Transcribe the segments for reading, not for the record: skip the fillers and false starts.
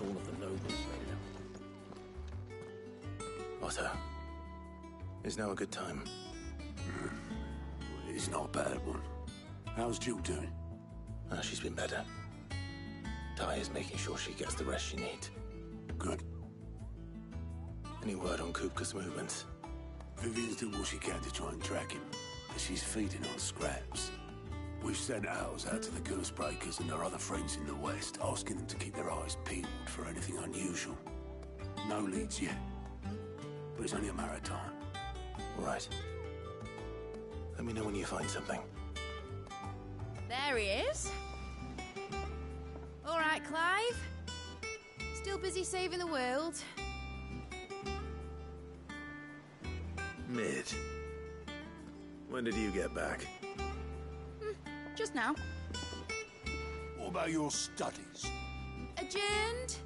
all of the nobles ready. Otto, is now a good time? It's not a bad one. How's Jill doing? She's been better. Ty is making sure she gets the rest she needs. Good. Any word on Kupka's movements? Vivian's doing what she can to try and track him, but she's feeding on scraps. We've sent ours out to the Cursebreakers and their other friends in the West, asking them to keep their eyes peeled for anything unusual. No leads yet, but it's only a matter of time. All right. Let me know when you find something. There he is. All right, Clive. Still busy saving the world. Mid. When did you get back? Just now. What about your studies? Adjourned.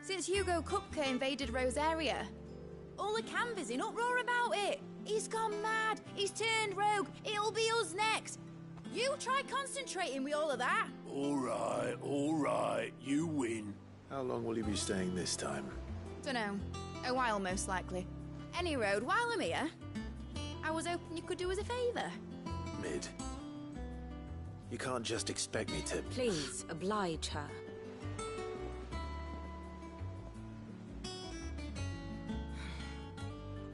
Since Hugo Kupka invaded Rosaria. All the canva's in uproar about it. He's gone mad. He's turned rogue. It'll be us next. You try concentrating with all of that. All right. You win. How long will you be staying this time? Dunno. A while, most likely. Any road, while I'm here, I was hoping you could do us a favour. Mid. You can't just expect me to... Please, oblige her.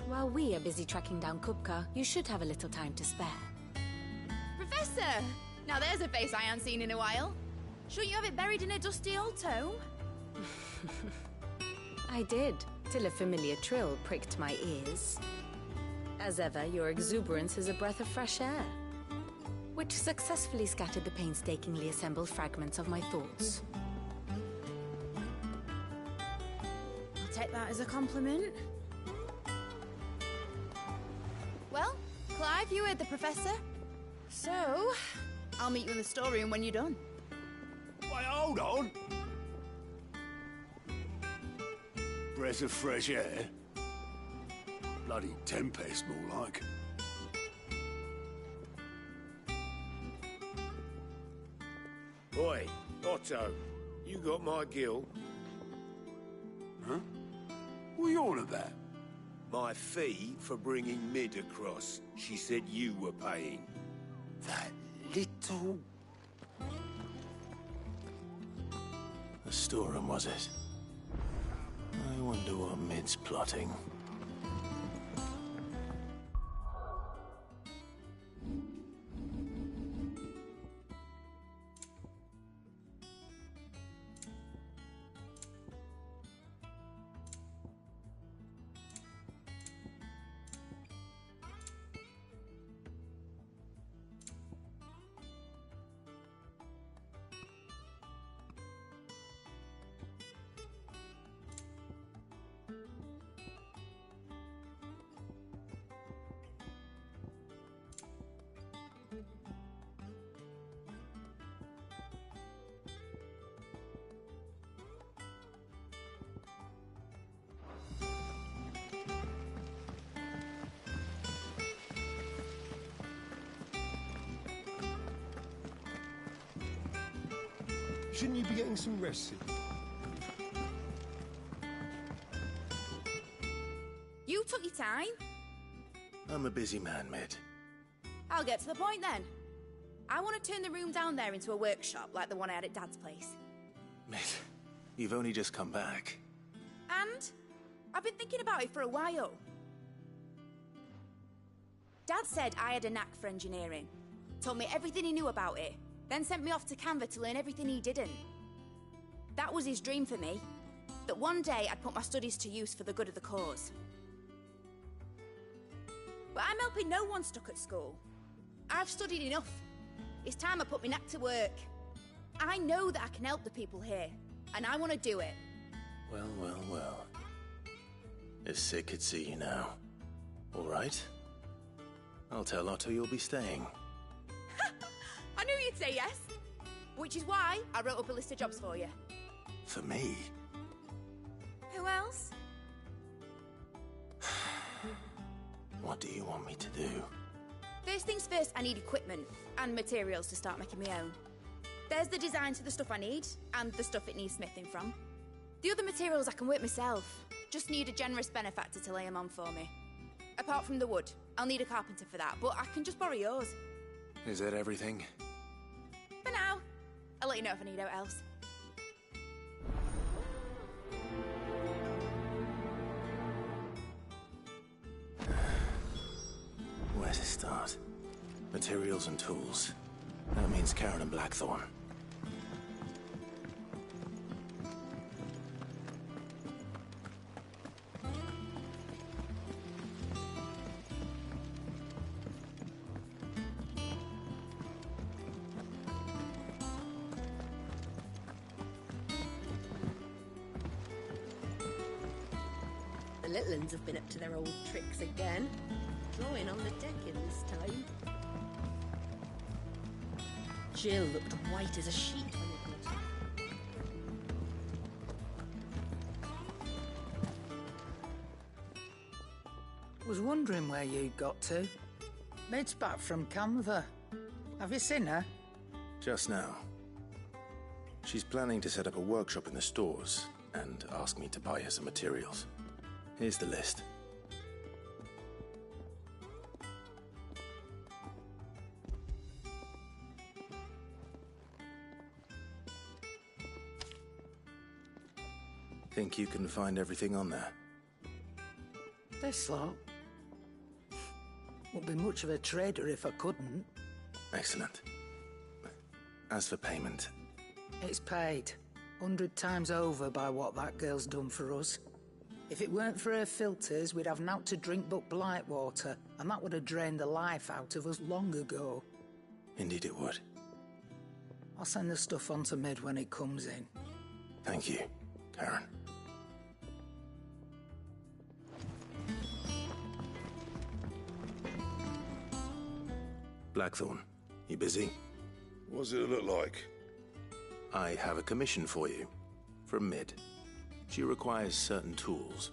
While we are busy tracking down Kupka, you should have a little time to spare. Professor! Now there's a face I haven't seen in a while. Shouldn't you have it buried in a dusty old tome? I did, till a familiar trill pricked my ears. As ever, your exuberance is a breath of fresh air, which successfully scattered the painstakingly assembled fragments of my thoughts. I'll take that as a compliment. Well, Clive, you heard the Professor. So, I'll meet you in the storeroom when you're done. Wait, hold on. Breath of fresh air? Bloody tempest, more like. Oi, Otto, you got my gill? Huh? What are you on about? My fee for bringing Mid across. She said you were paying. That little... The storeroom, was it? I wonder what Mid's plotting. Shouldn't you be getting some rest, Sid? You took your time. I'm a busy man, Mid. I'll get to the point then. I want to turn the room down there into a workshop like the one I had at Dad's place. Mid, you've only just come back. And I've been thinking about it for a while. Dad said I had a knack for engineering. Told me everything he knew about it. Then sent me off to Canva to learn everything he didn't. That was his dream for me. That one day I'd put my studies to use for the good of the cause. But I'm helping no one stuck at school. I've studied enough. It's time I put my knack to work. I know that I can help the people here, and I want to do it. Well. If Sid could see you now. All right. I'll tell Otto you'll be staying. I knew you'd say yes. Which is why I wrote up a list of jobs for you. For me? Who else? What do you want me to do? First things first, I need equipment and materials to start making my own. There's the designs for the stuff I need, and the stuff it needs smithing from. The other materials I can work myself. Just need a generous benefactor to lay them on for me. Apart from the wood, I'll need a carpenter for that, but I can just borrow yours. Is that everything? For now. I'll let you know if I need out else. Where to start? Materials and tools. That means Karen and Blackthorn. The little uns have been up to their old tricks again. Drawing on the decking this time. Jill looked white as a sheet when it got her. Was wondering where you'd got to. Mid's back from Canva. Have you seen her? Just now. She's planning to set up a workshop in the stores and ask me to buy her some materials. Here's the list. Think you can find everything on there? This lot. Wouldn't be much of a trader if I couldn't. Excellent. As for payment... It's paid. 100 times over by what that girl's done for us. If it weren't for her filters, we'd have naught to drink but blight water, and that would have drained the life out of us long ago. Indeed it would. I'll send the stuff on to Mid when it comes in. Thank you, Karen. Blackthorn, you busy? What's it look like? I have a commission for you. From Mid. She requires certain tools.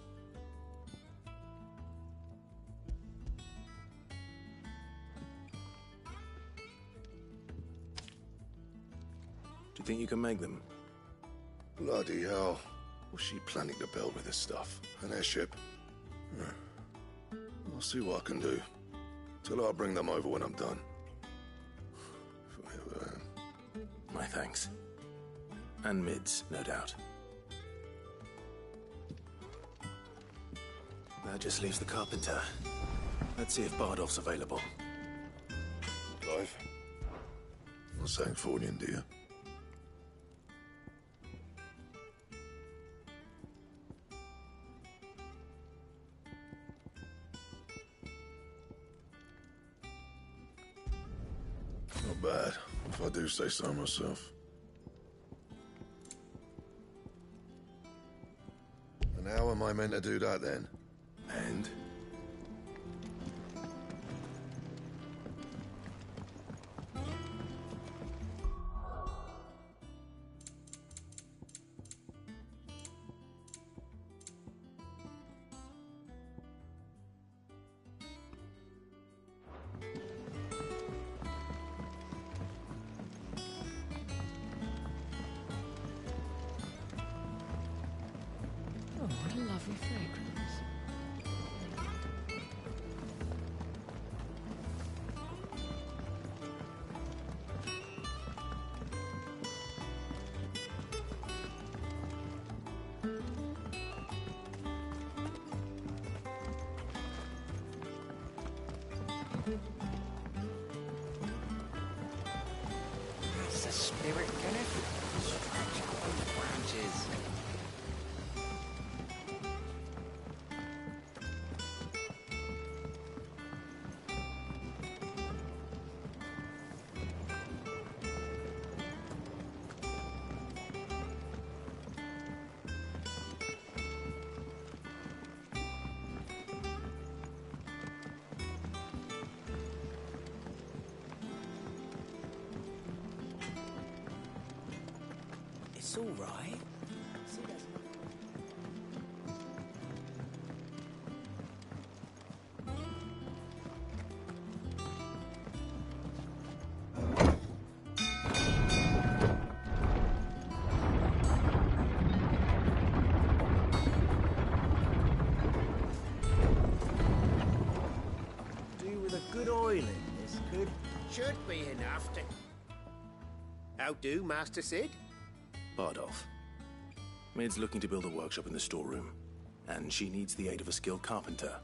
Do you think you can make them? Bloody hell. What's she planning to build with this stuff? An airship? I'll see what I can do. Till I bring them over when I'm done. My thanks. And Mid's, no doubt. That just leaves the carpenter. Let's see if Bardolph's available. Clive? Not saying Fordian, do you? Not bad, if I do say so myself. And how am I meant to do that then? And? Oh, what a lovely fragrance. That's the spirit, Kenneth. Stretch out those branches. It's all right. How do, Master Sid? Bardolph. Maid's looking to build a workshop in the storeroom, and she needs the aid of a skilled carpenter.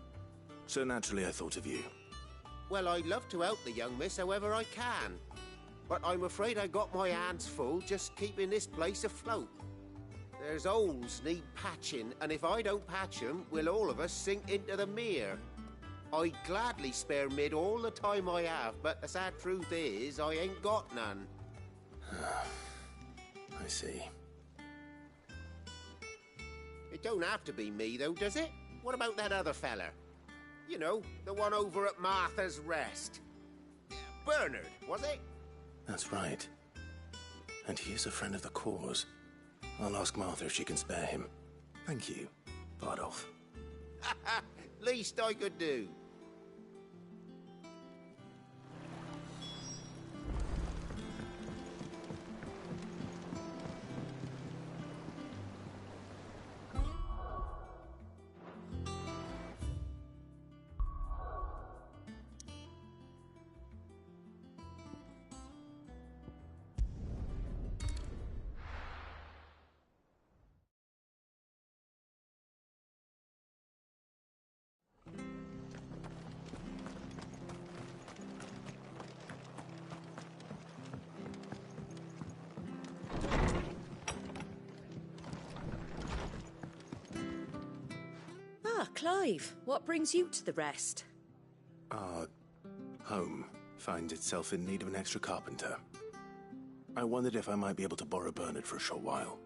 So naturally I thought of you. Well, I'd love to help the young miss however I can. But I'm afraid I got my hands full just keeping this place afloat. There's holes need patching, and if I don't patch them, we'll all of us sink into the mere. I'd gladly spare Mid all the time I have, but the sad truth is, I ain't got none. I see. It don't have to be me, though, does it? What about that other fella? You know, the one over at Martha's Rest. Bernard, was it? That's right. And he is a friend of the cause. I'll ask Martha if she can spare him. Thank you, Bardolph. Least I could do. Ah, Clive, what brings you to the Rest? Our home finds itself in need of an extra carpenter. I wondered if I might be able to borrow Bernard for a short while.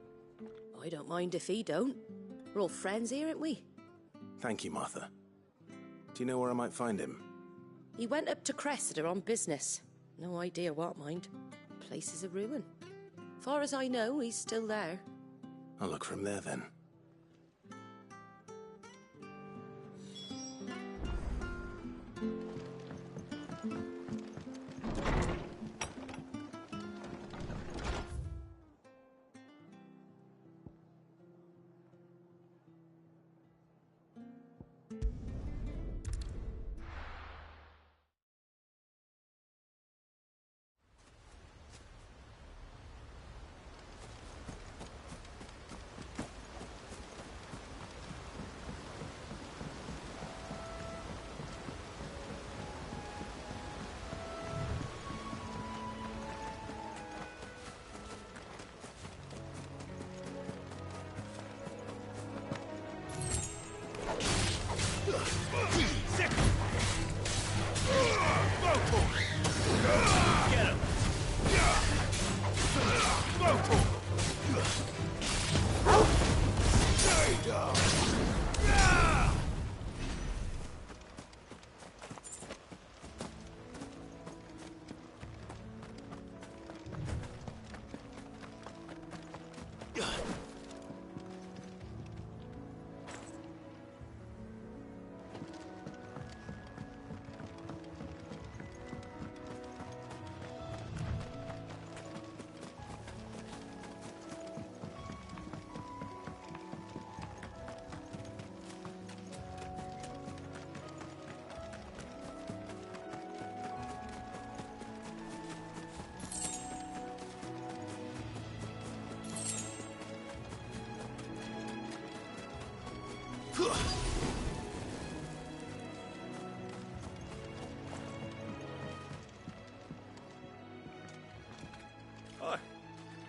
I don't mind if he don't. We're all friends here, aren't we? Thank you, Martha. Do you know where I might find him? He went up to Cressida on business. No idea what, mind. Place is a ruin. Far as I know, he's still there. I'll look for him there then.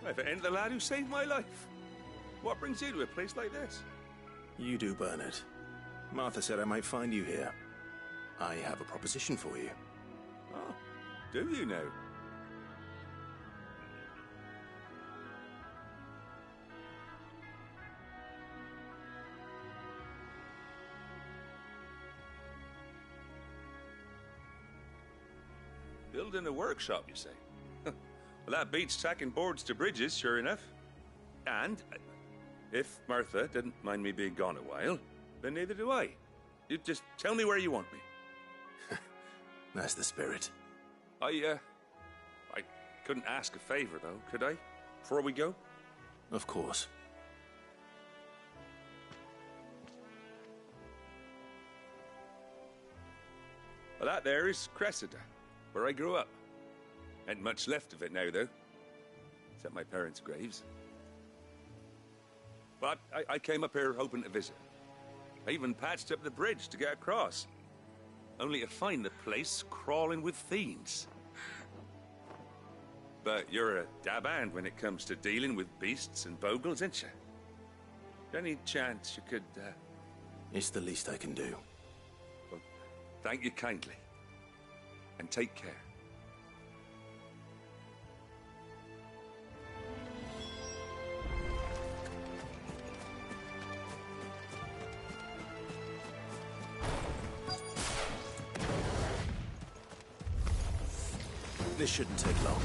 If it ain't the lad who saved my life. What brings you to a place like this? You do, Bernard. Martha said I might find you here. I have a proposition for you. Oh, do you now? Building a workshop, you say? Well, that beats tacking boards to bridges, sure enough. And if Martha didn't mind me being gone a while, then neither do I. You just tell me where you want me. That's the spirit. I couldn't ask a favor, though, could I? Before we go? Of course. Well, that there is Cressida, where I grew up. Ain't much left of it now, though. except my parents' graves. But I came up here hoping to visit. I even patched up the bridge to get across, only to find the place crawling with fiends. But you're a dab hand when it comes to dealing with beasts and bogles, ain't you? Any chance you could, It's the least I can do. Well, thank you kindly. And take care. This shouldn't take long.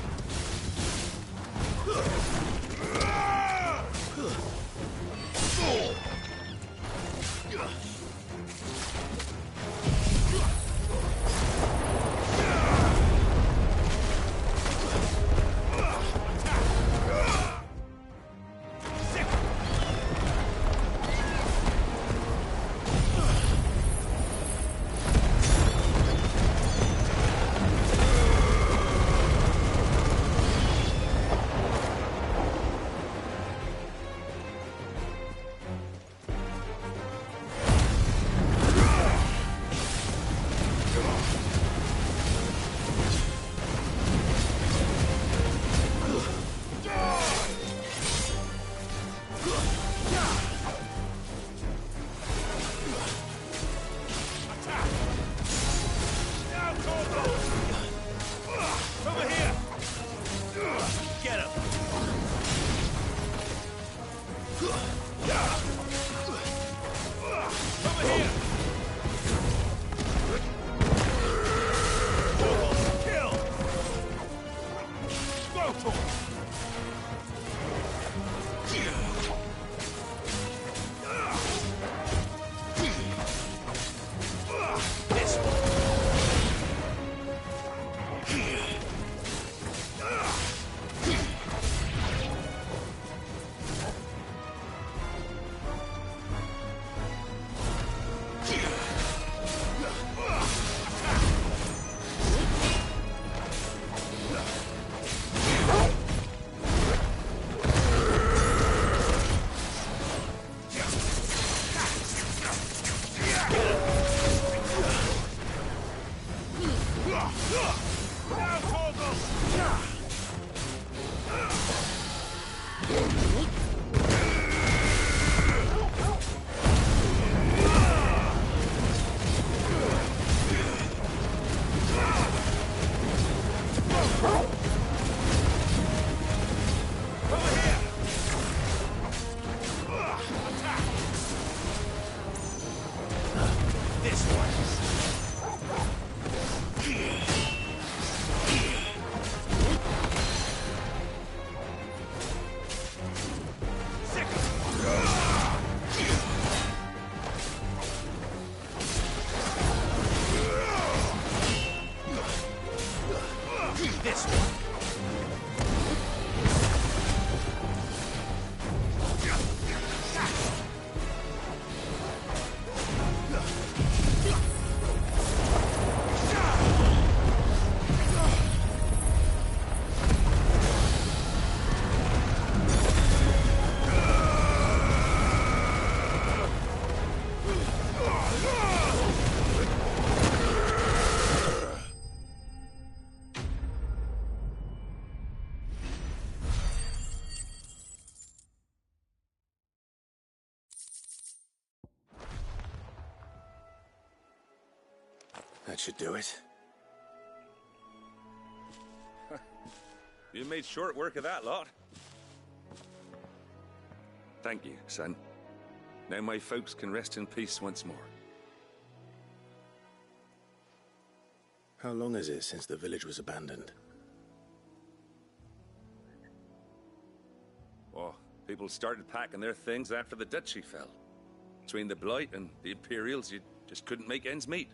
That should do it. You made short work of that lot. Thank you, son. Now my folks can rest in peace once more. How long is it since the village was abandoned? Oh, people started packing their things after the duchy fell. Between the Blight and the Imperials, you just couldn't make ends meet.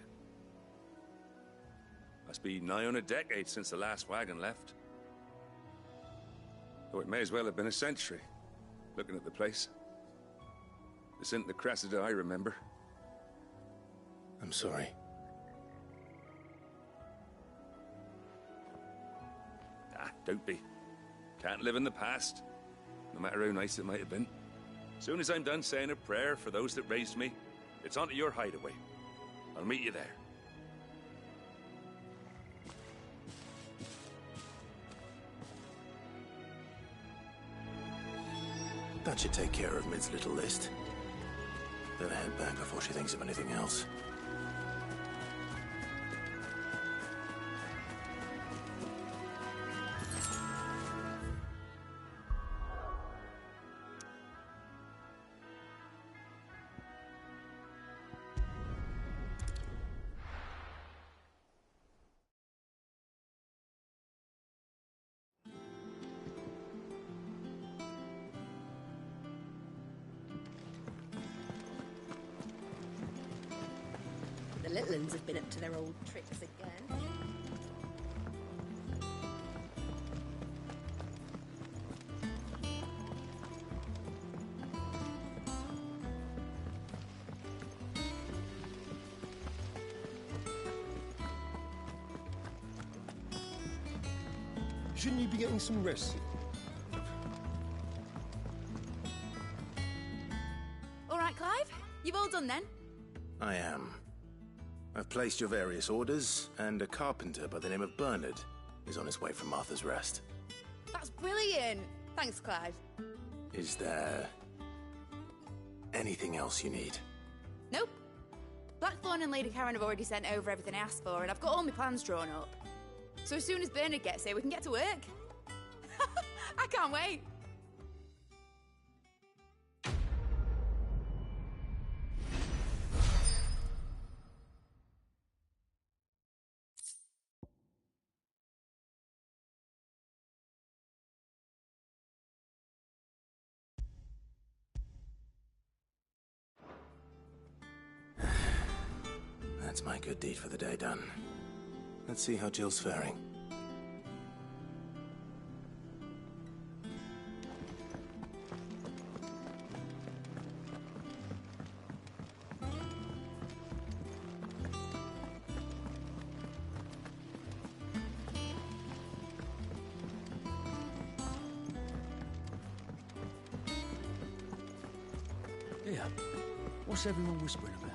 Must be nigh on a decade since the last wagon left. Though it may as well have been a century, looking at the place. This isn't the Cressida I remember. I'm sorry. Ah, don't be. Can't live in the past, no matter how nice it might have been. Soon as I'm done saying a prayer for those that raised me, it's on to your hideaway. I'll meet you there. That should take care of Mid's little list. Better head back before she thinks of anything else. The little uns have been up to their old tricks again. Shouldn't you be getting some rest? All right, Clive? You've all done then? I am. I've placed your various orders, and a carpenter by the name of Bernard is on his way from Martha's Rest. That's brilliant. Thanks, Clive. Is there anything else you need? Nope. Blackthorn and Lady Karen have already sent over everything I asked for, and I've got all my plans drawn up. So as soon as Bernard gets here, we can get to work. I can't wait. That's my good deed for the day done. Let's see how Jill's faring. Yeah. What's everyone whispering about?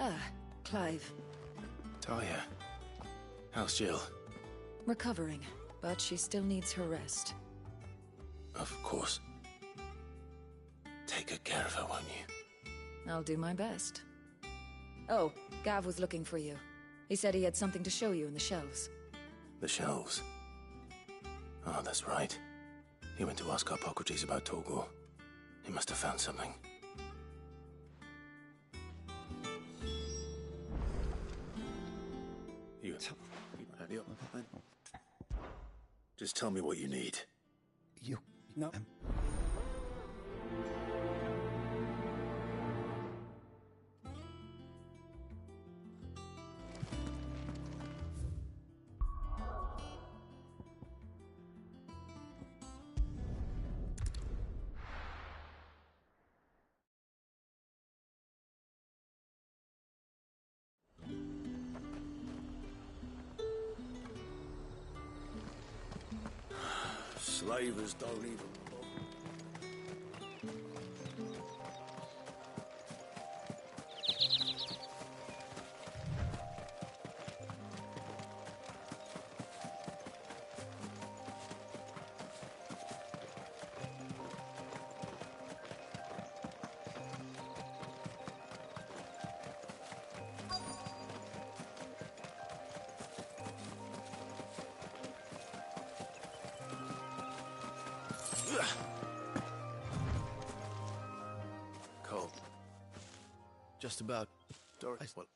Ah, Clive. Talia, how's Jill? Recovering, but she still needs her rest. Of course. Take good care of her, won't you? I'll do my best. Oh, Gav was looking for you. He said he had something to show you in the shelves. The shelves? Oh, that's right. He went to ask Hippocrates about Torgor. He must have found something. Just tell me what you need. No. Slavers don't even... Cole. Just about. Doris. Well,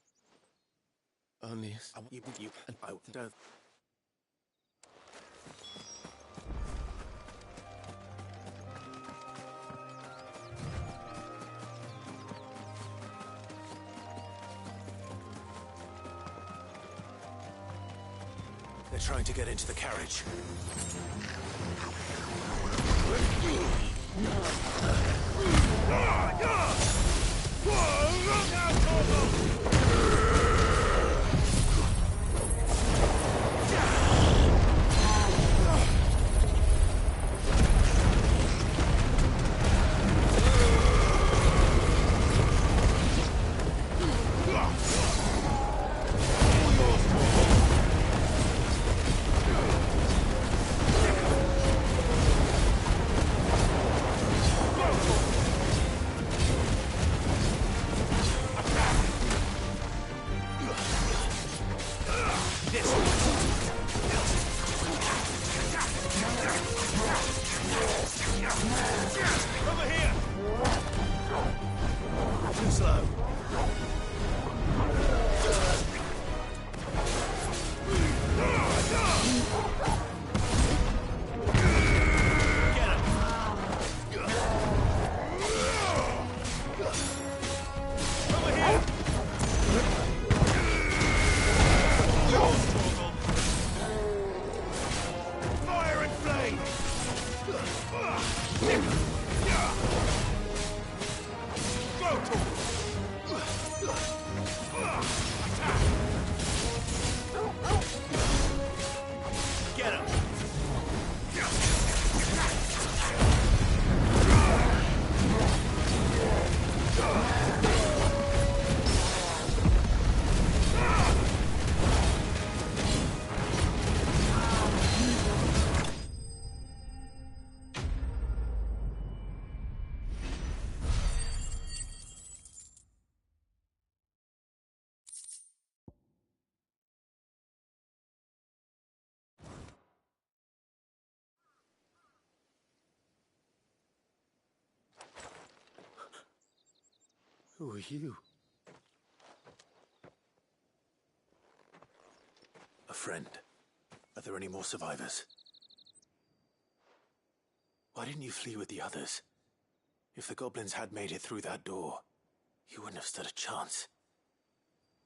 Only. I don't... They're trying to get into the carriage. Who are you? A friend. Are there any more survivors? Why didn't you flee with the others? If the goblins had made it through that door, you wouldn't have stood a chance.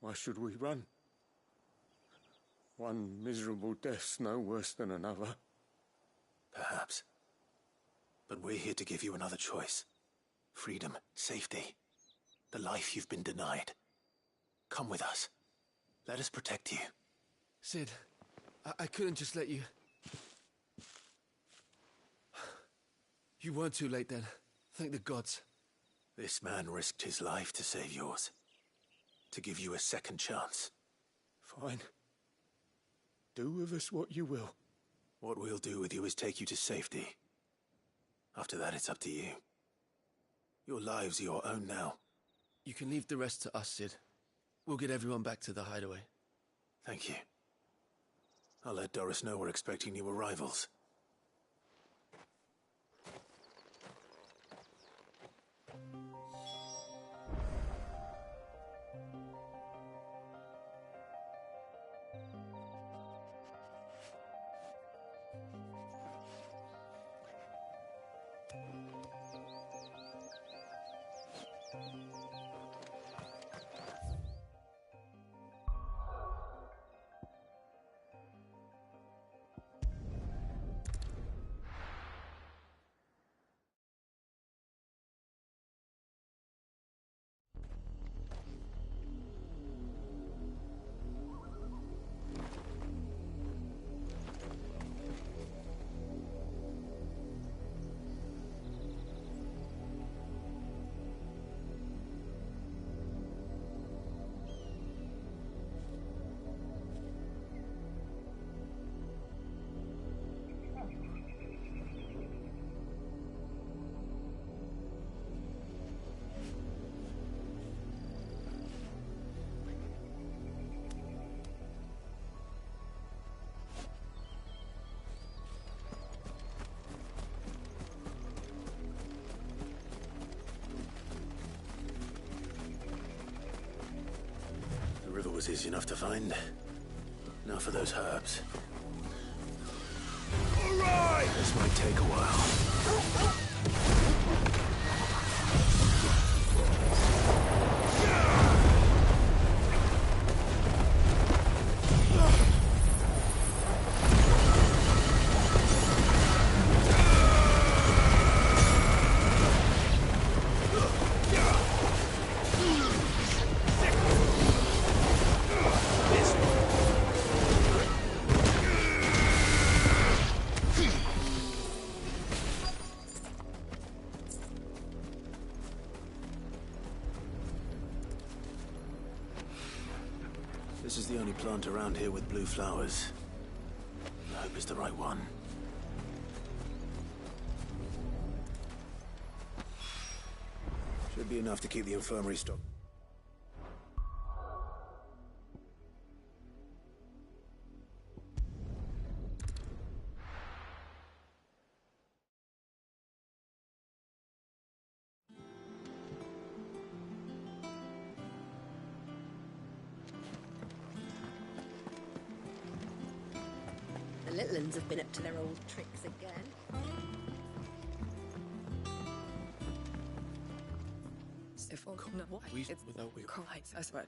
Why should we run? One miserable death's no worse than another. Perhaps. But we're here to give you another choice. Freedom, safety, the life you've been denied. Come with us. Let us protect you. Sid, I couldn't just let you... You weren't too late then. Thank the gods. This man risked his life to save yours. To give you a second chance. Fine. Do with us what you will. What we'll do with you is take you to safety. After that, it's up to you. Your lives are your own now. You can leave the rest to us, Sid. We'll get everyone back to the hideaway. Thank you. I'll let Doris know we're expecting new arrivals. The river was easy enough to find. Now for those herbs. All right! This might take a while. This is the only plant around here with blue flowers. I hope it's the right one. Should be enough to keep the infirmary stocked. The little uns have been up to their old tricks again. If no, what? It's without we quite. I swear.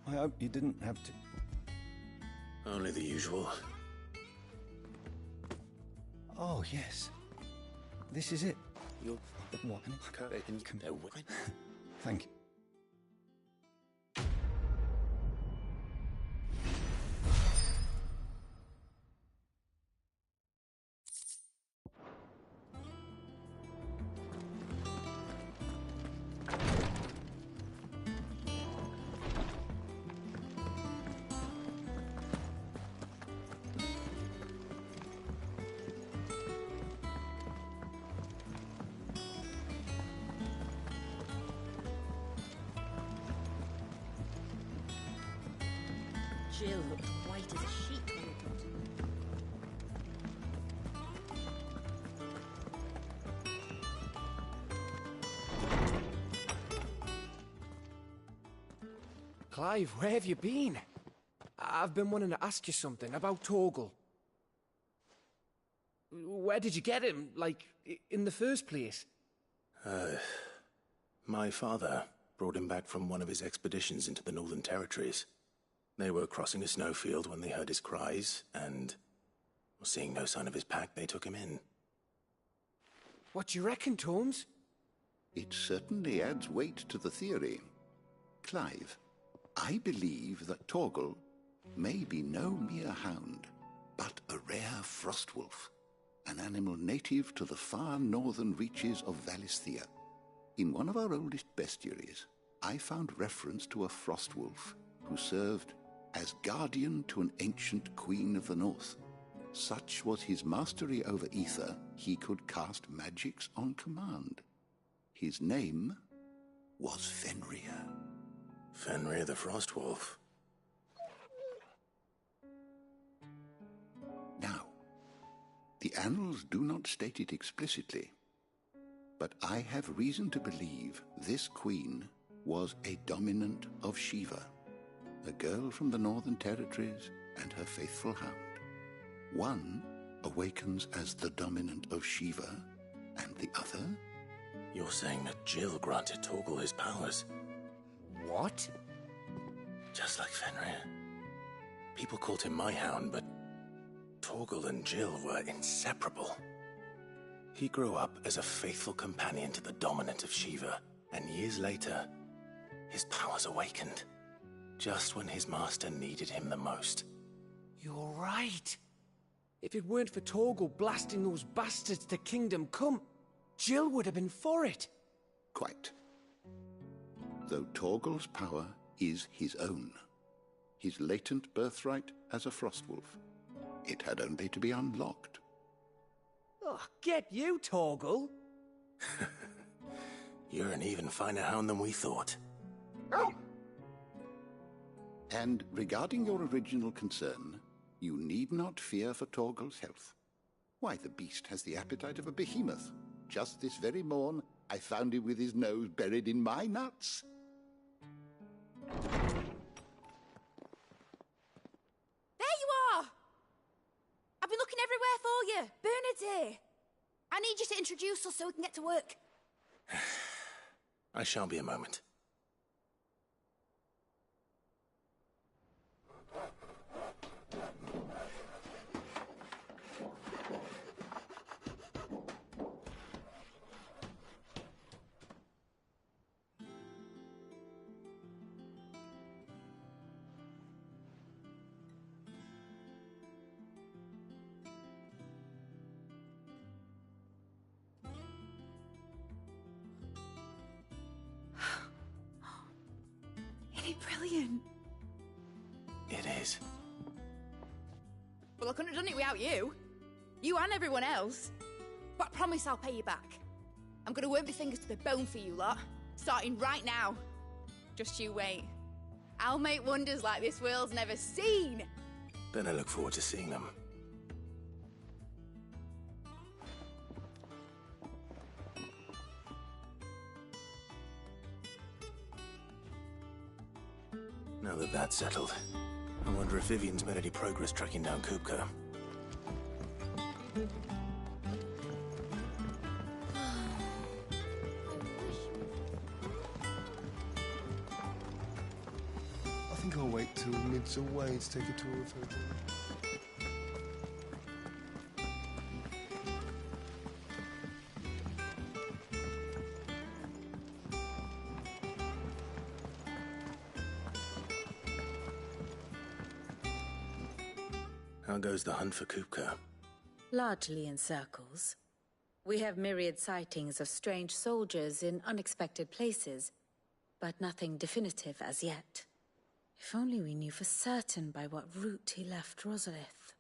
I hope you didn't have to. Only the usual. Oh, yes. This is it. You're what? Thank you. Jill looked white as a sheet when we got her. Clive, where have you been? I've been wanting to ask you something about Torgal. Where did you get him, like, in the first place? My father brought him back from one of his expeditions into the Northern Territories. They were crossing a snowfield when they heard his cries, and seeing no sign of his pack, they took him in. What do you reckon, Holmes? It certainly adds weight to the theory. Clive, I believe that Torgal may be no mere hound, but a rare frostwolf, an animal native to the far northern reaches of Valisthea. In one of our oldest bestiaries, I found reference to a frostwolf who served as guardian to an ancient queen of the north. Such was his mastery over ether, he could cast magics on command. His name was Fenrir. Fenrir the Frostwolf. Now, the annals do not state it explicitly, but I have reason to believe this queen was a dominant of Shiva, a girl from the Northern Territories and her faithful hound. One awakens as the dominant of Shiva, and the other? You're saying that Jill granted Torgal his powers? What? Just like Fenrir. People called him my hound, but Torgal and Jill were inseparable. He grew up as a faithful companion to the dominant of Shiva, and years later, his powers awakened, just when his master needed him the most. You're right. If it weren't for Torgal blasting those bastards to Kingdom Come, Jill would have been for it. Quite. Though Torgal's power is his own, his latent birthright as a Frostwolf. It had only to be unlocked. Oh, get you, Torgal! You're an even finer hound than we thought. And regarding your original concern, you need not fear for Torgal's health. Why, the beast has the appetite of a behemoth. Just this very morn, I found him with his nose buried in my nuts. There you are! I've been looking everywhere for you. Bernard's here. I need you to introduce us so we can get to work. I shan't be a moment. Isn't it brilliant? It is. Well, I couldn't have done it without you. You and everyone else. But I promise I'll pay you back. I'm gonna work my fingers to the bone for you lot, starting right now. Just you wait. I'll make wonders like this world's never seen. Then I look forward to seeing them. Now that that's settled, I wonder if Vivian's made any progress tracking down Kupka. I think I'll wait till Mid's away to take a tour of her. How goes the hunt for Kupka? Largely in circles. We have myriad sightings of strange soldiers in unexpected places, but nothing definitive as yet. If only we knew for certain by what route he left Rosalith.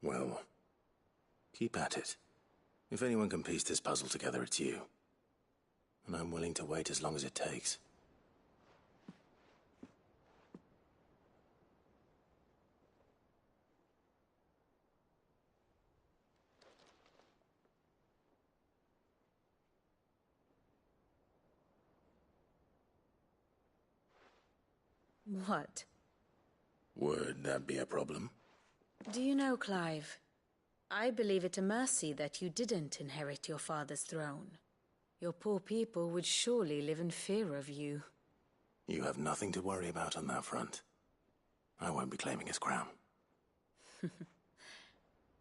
Well, keep at it. If anyone can piece this puzzle together, it's you. And I'm willing to wait as long as it takes. What? Would that be a problem? Do you know, Clive? I believe it a mercy that you didn't inherit your father's throne. Your poor people would surely live in fear of you. You have nothing to worry about on that front. I won't be claiming his crown.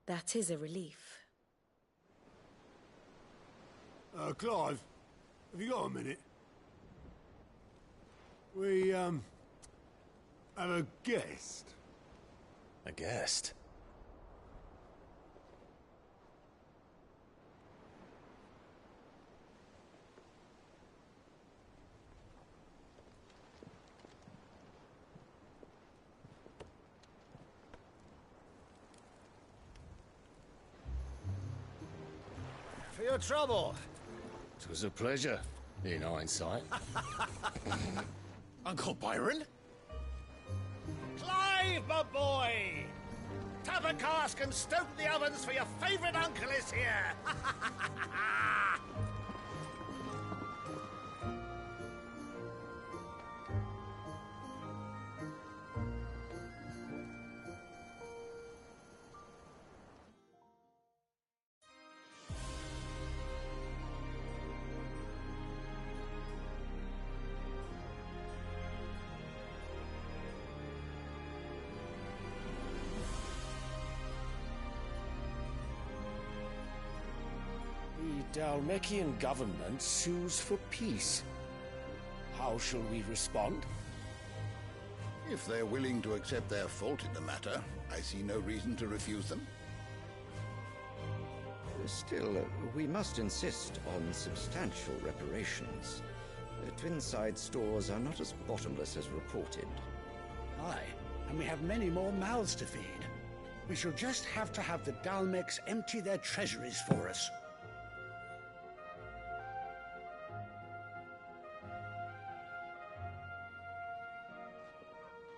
That is a relief. Clive, have you got a minute? We, have a guest. A guest? For your trouble. It was a pleasure, in hindsight. Uncle Byron? Clive, my boy! Tap a cask and stoke the ovens for your favourite uncle is here! The Dalmekian government sues for peace. How shall we respond? If they're willing to accept their fault in the matter, I see no reason to refuse them. Still, we must insist on substantial reparations. Twinside stores are not as bottomless as reported. Aye, and we have many more mouths to feed. We shall just have to have the Dalmecs empty their treasuries for us.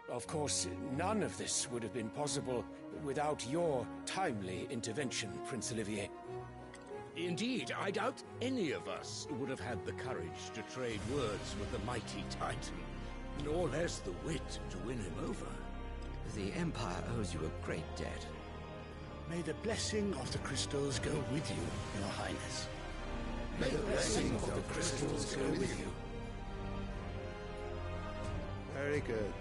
Of course, none of this would have been possible without your timely intervention, Prince Olivier. Indeed, I doubt any of us would have had the courage to trade words with the mighty Titan, nor less the wit to win him over. The Empire owes you a great debt. May the blessing of the crystals go with you, Your Highness. May the blessing of the crystals go with you. Very good.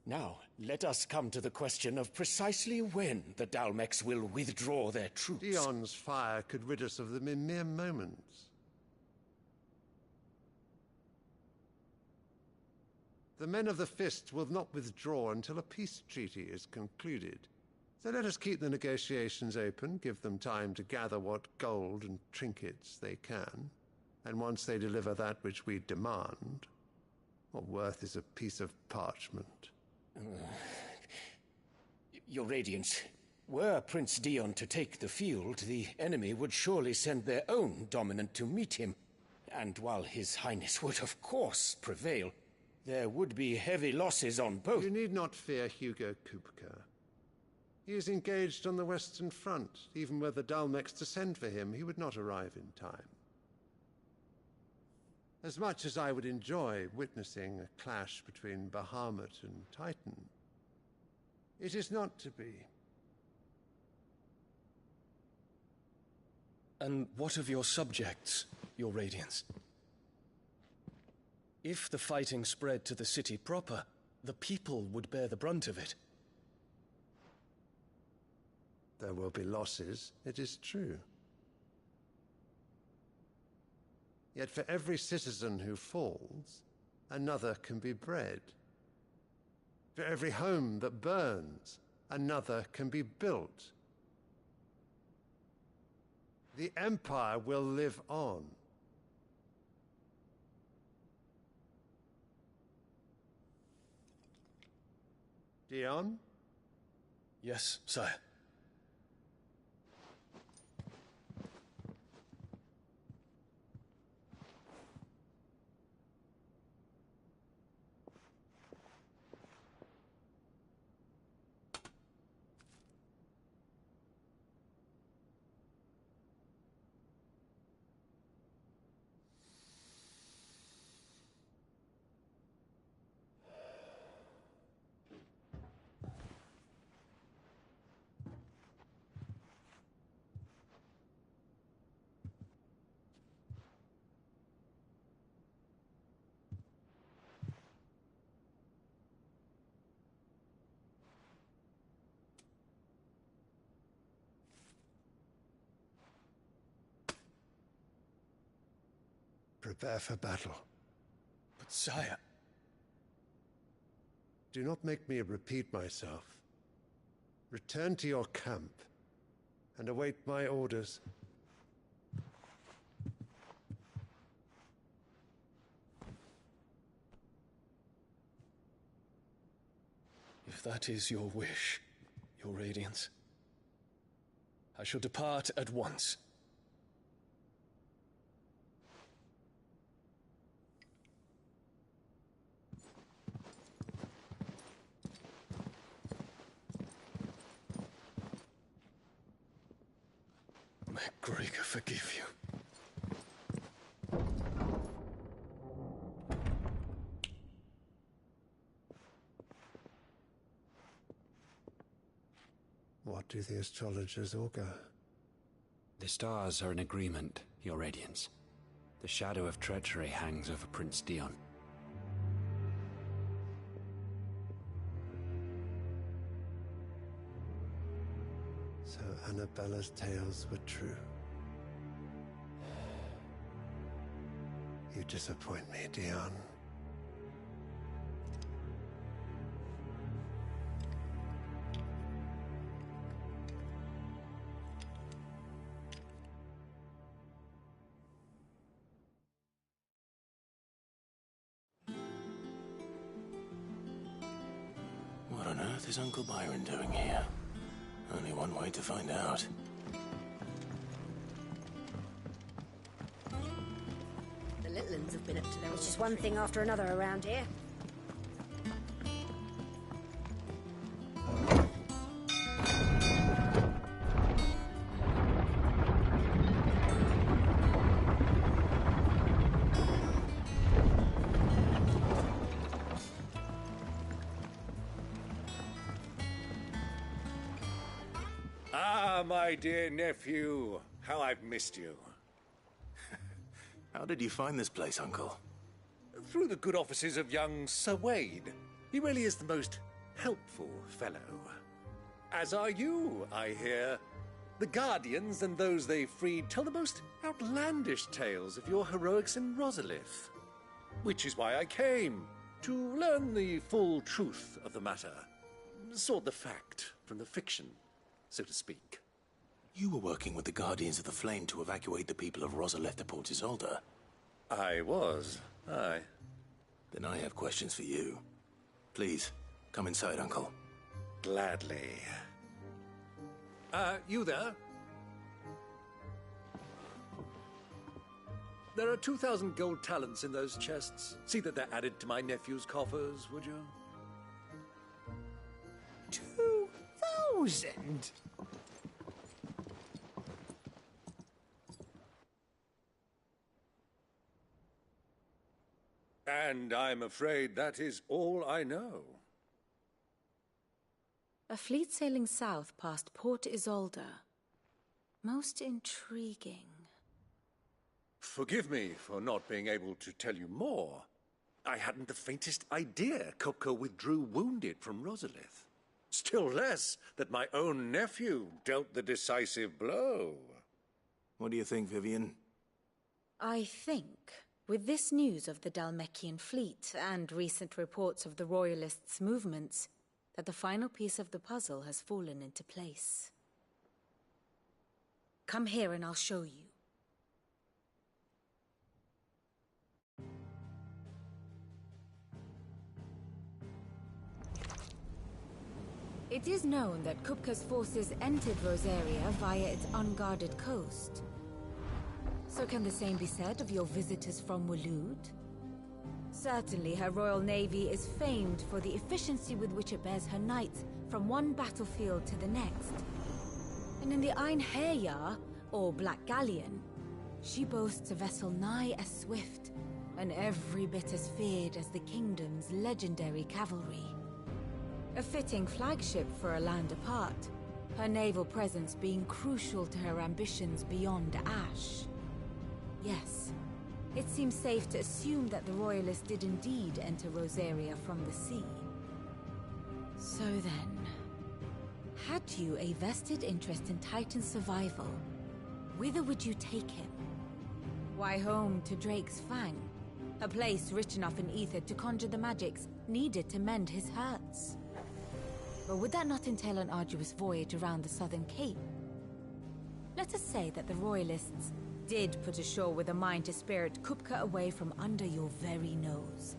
Now, let us come to the question of precisely when the Dalmecs will withdraw their troops. Dion's fire could rid us of them in mere moments. The men of the Fist will not withdraw until a peace treaty is concluded. So let us keep the negotiations open, give them time to gather what gold and trinkets they can, and once they deliver that which we demand, what worth is a piece of parchment? Your Radiance, were Prince Dion to take the field, the enemy would surely send their own dominant to meet him. And while His Highness would of course prevail, there would be heavy losses on both. You need not fear Hugo Kupka. He is engaged on the Western Front. Even were the Dalmecs to send for him, he would not arrive in time. As much as I would enjoy witnessing a clash between Bahamut and Titan, it is not to be. And what of your subjects, Your Radiance? If the fighting spread to the city proper, the people would bear the brunt of it. There will be losses, it is true. Yet for every citizen who falls, another can be bred. For every home that burns, another can be built. The Empire will live on. Dion? Yes, sire. Prepare for battle. But sire... Do not make me repeat myself. Return to your camp and await my orders. If that is your wish, Your Radiance, I shall depart at once. May Gregor forgive you. What do the astrologers augur? The stars are in agreement, Your Radiance. The shadow of treachery hangs over Prince Dion. So Annabella's tales were true. You disappoint me, Dion. earth is Uncle Byron doing here? Only one way to find out. The little uns have been up to their It's just one thing after another around here. Ah, my dear nephew. How I've missed you. How did you find this place, Uncle? Through the good offices of young Sir Wade. He really is the most helpful fellow. As are you, I hear. The Guardians and those they freed tell the most outlandish tales of your heroics in Rosalith. Which is why I came, to learn the full truth of the matter. Sort the fact from the fiction, so to speak. You were working with the Guardians of the Flame to evacuate the people of Rosalith to Port Isolde. I was, aye. Then I have questions for you. Please, come inside, Uncle. Gladly. You there? There are 2,000 gold talents in those chests. See that they're added to my nephew's coffers, would you? 2,000? And I'm afraid that is all I know. A fleet sailing south past Port Isolde. Most intriguing. Forgive me for not being able to tell you more. I hadn't the faintest idea Kupka withdrew wounded from Rosalith. Still less that my own nephew dealt the decisive blow. What do you think, Vivian? I think, with this news of the Dalmekian fleet and recent reports of the Royalists' movements, that the final piece of the puzzle has fallen into place. Come here and I'll show you. It is known that Kupka's forces entered Rosaria via its unguarded coast. So can the same be said of your visitors from Waloed? Certainly her royal navy is famed for the efficiency with which it bears her knights from one battlefield to the next. And in the Einherjar, or Black Galleon, she boasts a vessel nigh as swift and every bit as feared as the kingdom's legendary cavalry. A fitting flagship for a land apart, her naval presence being crucial to her ambitions beyond Ash. Yes, it seems safe to assume that the Royalists did indeed enter Rosaria from the sea. So then, had you a vested interest in Titan's survival, whither would you take him? Why, home to Drake's Fang, a place rich enough in ether to conjure the magics needed to mend his hurts. But would that not entail an arduous voyage around the southern cape? Let us say that the Royalists did put ashore with a mind to spirit Kupka away from under your very nose.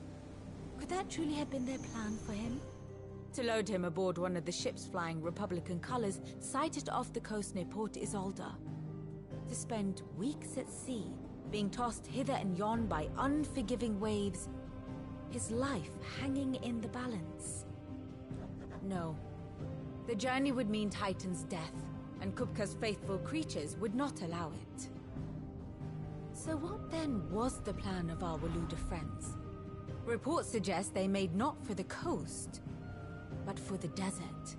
Could that truly have been their plan for him? To load him aboard one of the ships flying Republican colors sighted off the coast near Port Isolde. To spend weeks at sea, being tossed hither and yon by unforgiving waves, his life hanging in the balance. No. The journey would mean Titan's death, and Kupka's faithful creatures would not allow it. So what then was the plan of our Waluda friends? Reports suggest they made not for the coast, but for the desert.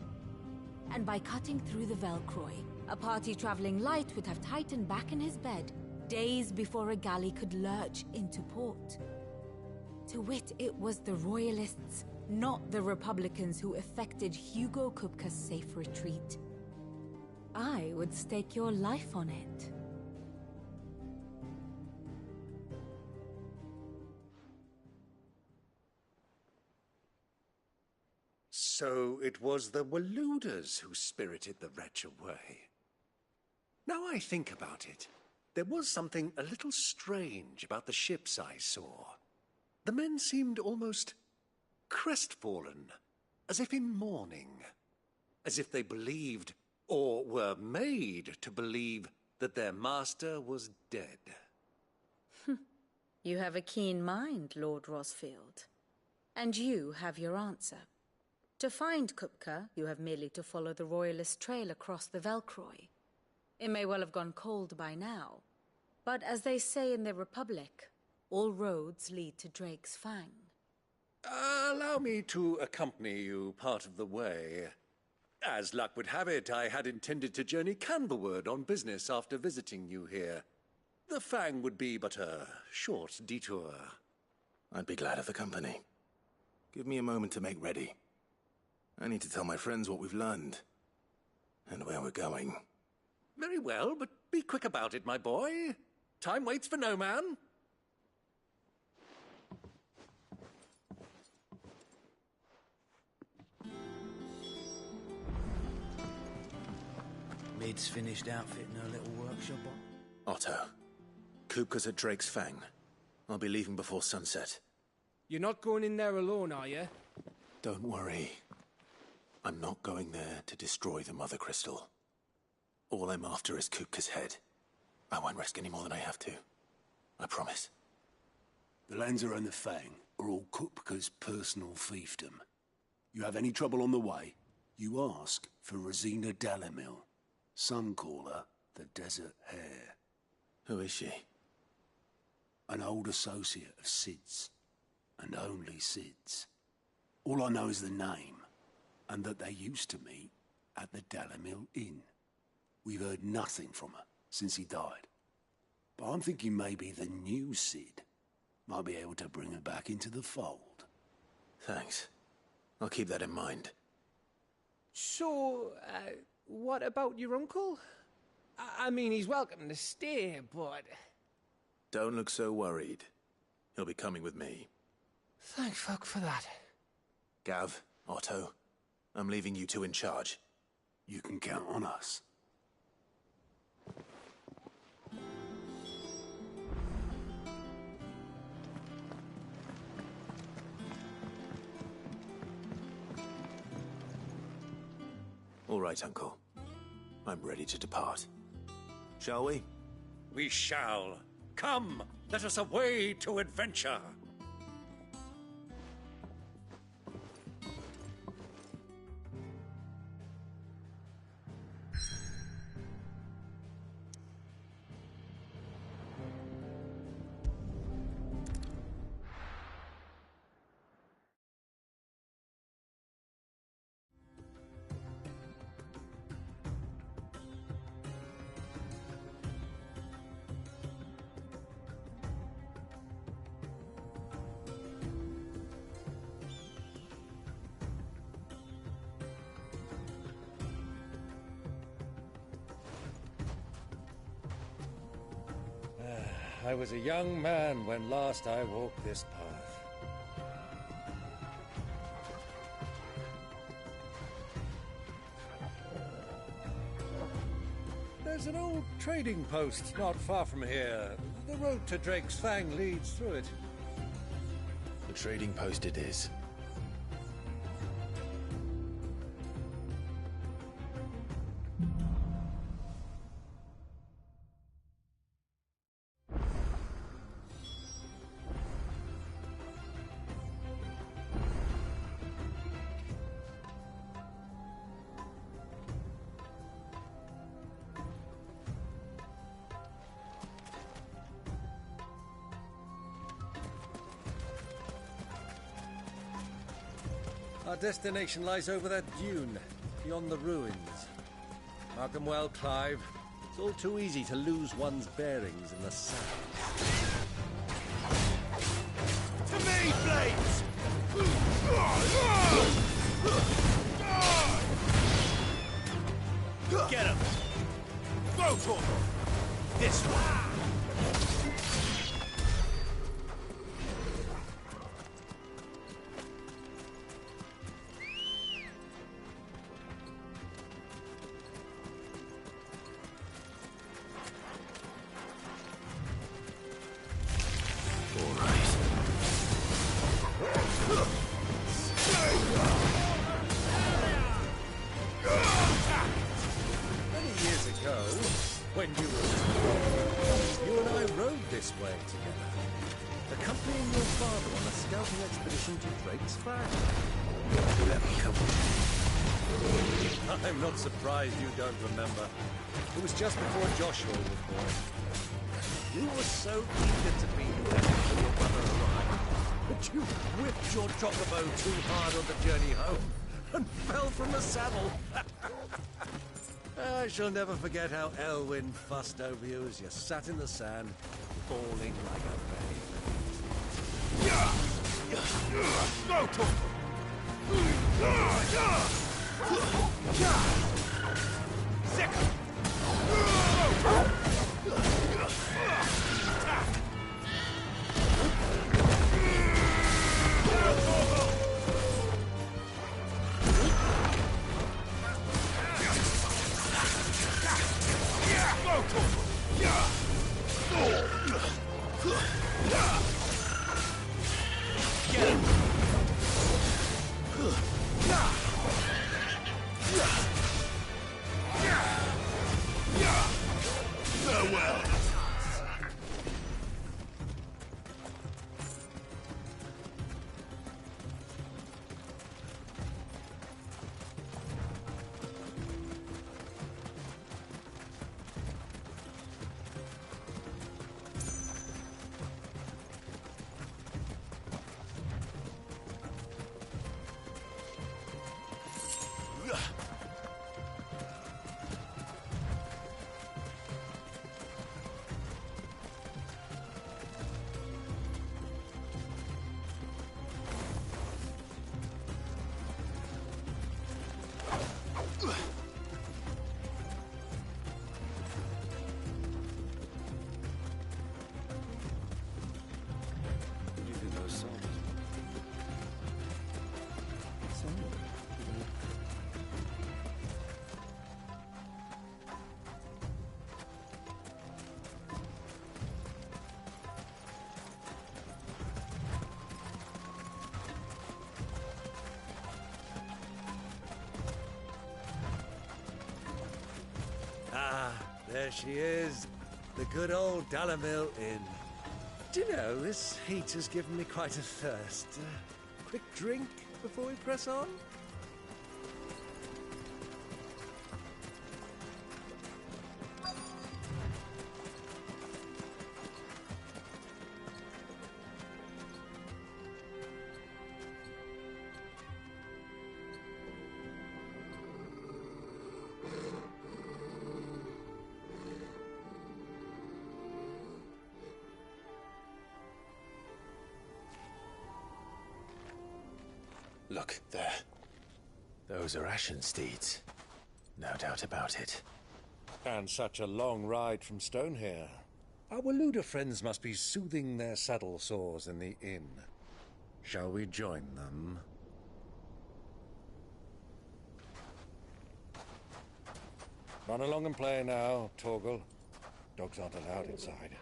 And by cutting through the Velcroy, a party traveling light would have Titan back in his bed days before a galley could lurch into port. To wit, it was the Royalists, not the Republicans, who effected Hugo Kupka's safe retreat. I would stake your life on it. So it was the Waluders who spirited the wretch away. Now I think about it, there was something a little strange about the ships I saw. The men seemed almost crestfallen, as if in mourning. As if they believed, or were made to believe, that their master was dead. You have a keen mind, Lord Rosfield. And you have your answer. To find Kupka, you have merely to follow the Royalist trail across the Velcroy. It may well have gone cold by now, but as they say in the Republic, all roads lead to Drake's Fang. Allow me to accompany you part of the way. As luck would have it, I had intended to journey Canberward on business after visiting you here. The Fang would be but a short detour. I'd be glad of the company. Give me a moment to make ready. I need to tell my friends what we've learned, and where we're going. Very well, but be quick about it, my boy. Time waits for no man. Mid's finished outfitting her little workshop on. Otto, Kupka's at Drake's Fang. I'll be leaving before sunset. You're not going in there alone, are you? Don't worry. I'm not going there to destroy the Mother Crystal. All I'm after is Kupka's head. I won't risk any more than I have to. I promise. The Lanza and the Fang are all Kupka's personal fiefdom. You have any trouble on the way, you ask for Rosina Dalamil. Some call her the Desert Hare. Who is she? An old associate of Sid's, and only Sid's. All I know is the name, and that they used to meet at the Dalamil Inn. We've heard nothing from her since he died. But I'm thinking maybe the new Sid might be able to bring her back into the fold. Thanks. I'll keep that in mind. So, what about your uncle? I mean, he's welcome to stay, but... Don't look so worried. He'll be coming with me. Thank fuck for that. Gav, Otto, I'm leaving you two in charge. You can count on us. All right, Uncle. I'm ready to depart. Shall we? We shall. Come, let us away to adventure. I was a young man when last I walked this path. There's an old trading post not far from here. The road to Drake's Fang leads through it. The trading post it is. Our destination lies over that dune, beyond the ruins. Mark them well, Clive. It's all too easy to lose one's bearings in the sand. To me, Blades! Get him! Go for him! This way! scouting expedition to Drake's Fang. I'm not surprised you don't remember. It was just before Joshua was born. You were so eager to be there when your mother arrived, but you whipped your chocobo too hard on the journey home and fell from the saddle. I shall never forget how Elwyn fussed over you as you sat in the sand, falling like a babe. Go, Torkel! Second! Farewell! There she is, the good old Dalamil Inn. Do you know, this heat has given me quite a thirst. Quick drink before we press on? Look, there. Those are Ashen steeds. No doubt about it. And such a long ride from Stonehair. Our Luda friends must be soothing their saddle sores in the inn. Shall we join them? Run along and play now, Torgal. Dogs aren't allowed inside.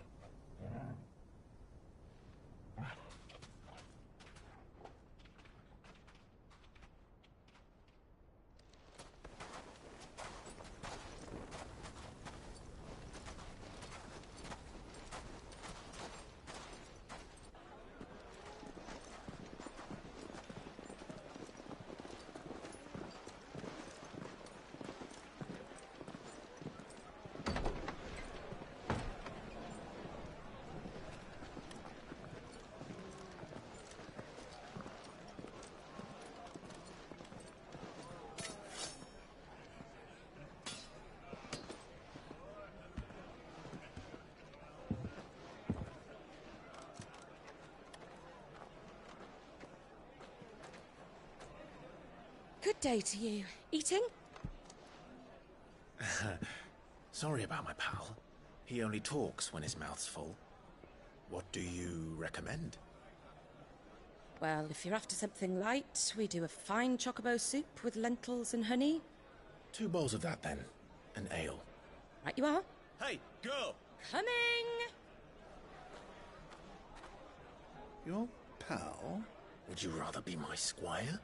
Good day to you. Eating? Sorry about my pal. He only talks when his mouth's full. What do you recommend? Well, if you're after something light, we do a fine chocobo soup with lentils and honey. 2 bowls of that, then. An ale. Right you are. Hey, girl! Coming! Your pal? Would you rather be my squire?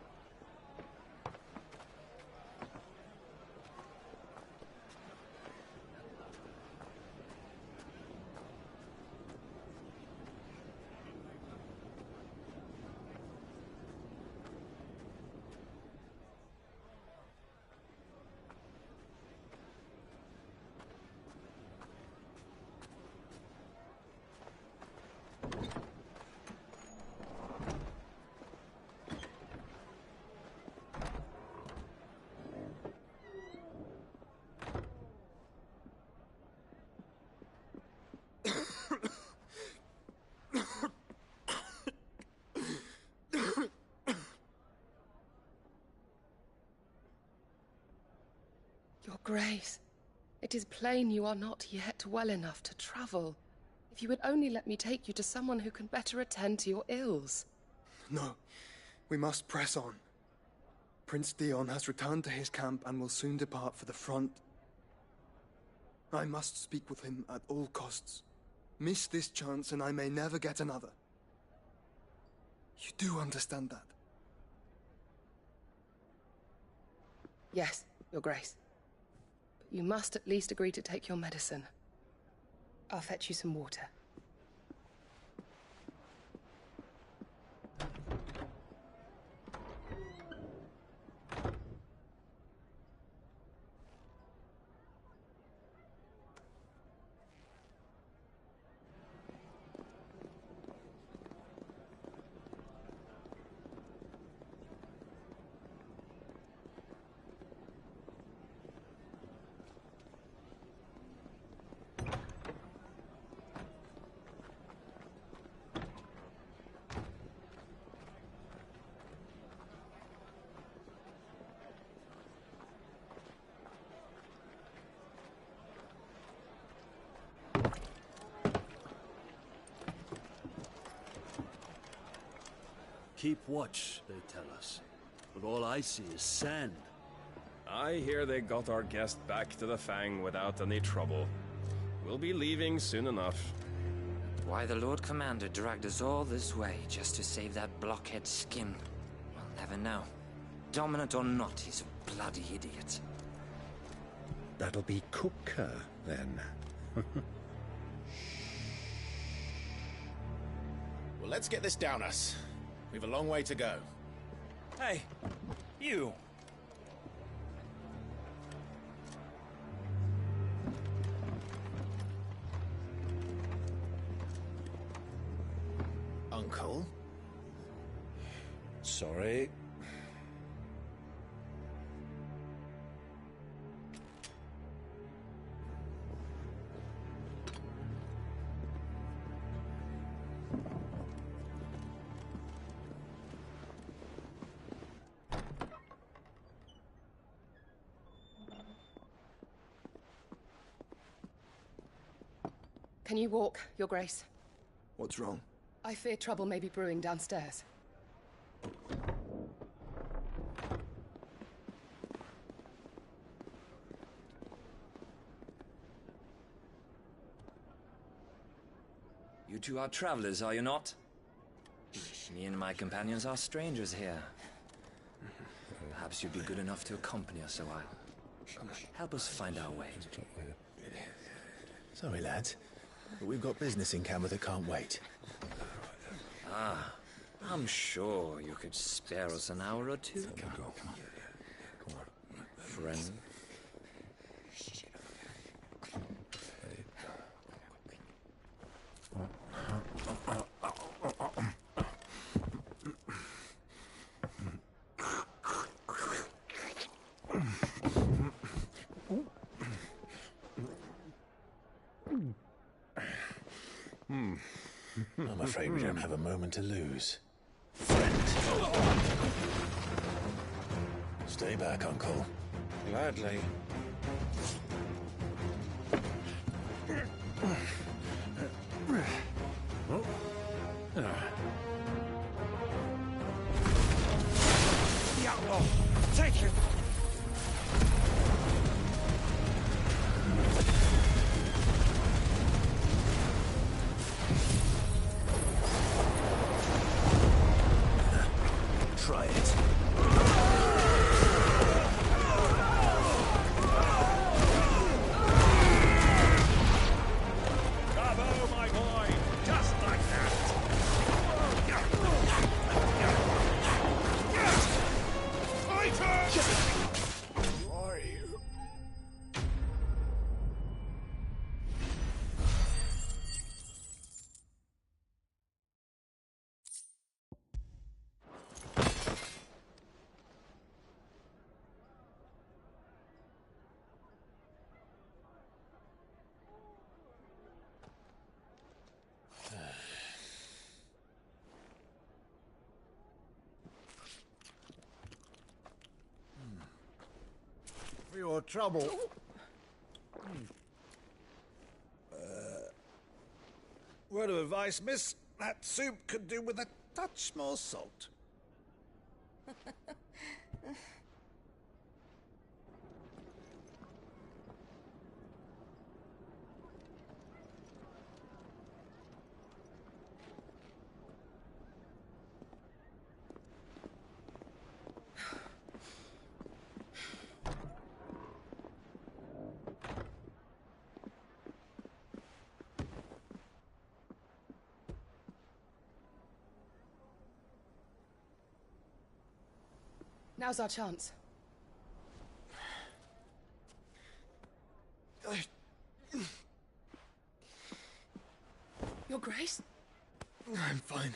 Grace, it is plain you are not yet well enough to travel. If you would only let me take you to someone who can better attend to your ills. No, we must press on. Prince Dion has returned to his camp and will soon depart for the front. I must speak with him at all costs. Miss this chance and I may never get another. You do understand that? Yes, Your Grace. But you must at least agree to take your medicine. I'll fetch you some water. Keep watch, they tell us. But all I see is sand. I hear they got our guest back to the Fang without any trouble. We'll be leaving soon enough. Why the Lord Commander dragged us all this way just to save that blockhead skin, we'll never know. Dominant or not, he's a bloody idiot. That'll be Cooker, then. Well, let's get this down us. We've a long way to go. Hey, you! Uncle? Sorry. Can you walk, Your Grace? What's wrong? I fear trouble may be brewing downstairs. You two are travelers, are you not? Me and my companions are strangers here. Perhaps you'd be good enough to accompany us a while. Help us find our way. Sorry, lads, but we've got business in camera that can't wait. Ah, I'm sure you could spare us an hour or two. Come on. Friend. I'm afraid we don't have a moment to lose. Friend. Stay back, Uncle. Gladly. Take it! Try it. Bravo, my boy! Just like that! Fighter! Who are you? your trouble. Word of advice, miss. That soup could do with a touch more salt. Now's our chance. Your Grace? I'm fine.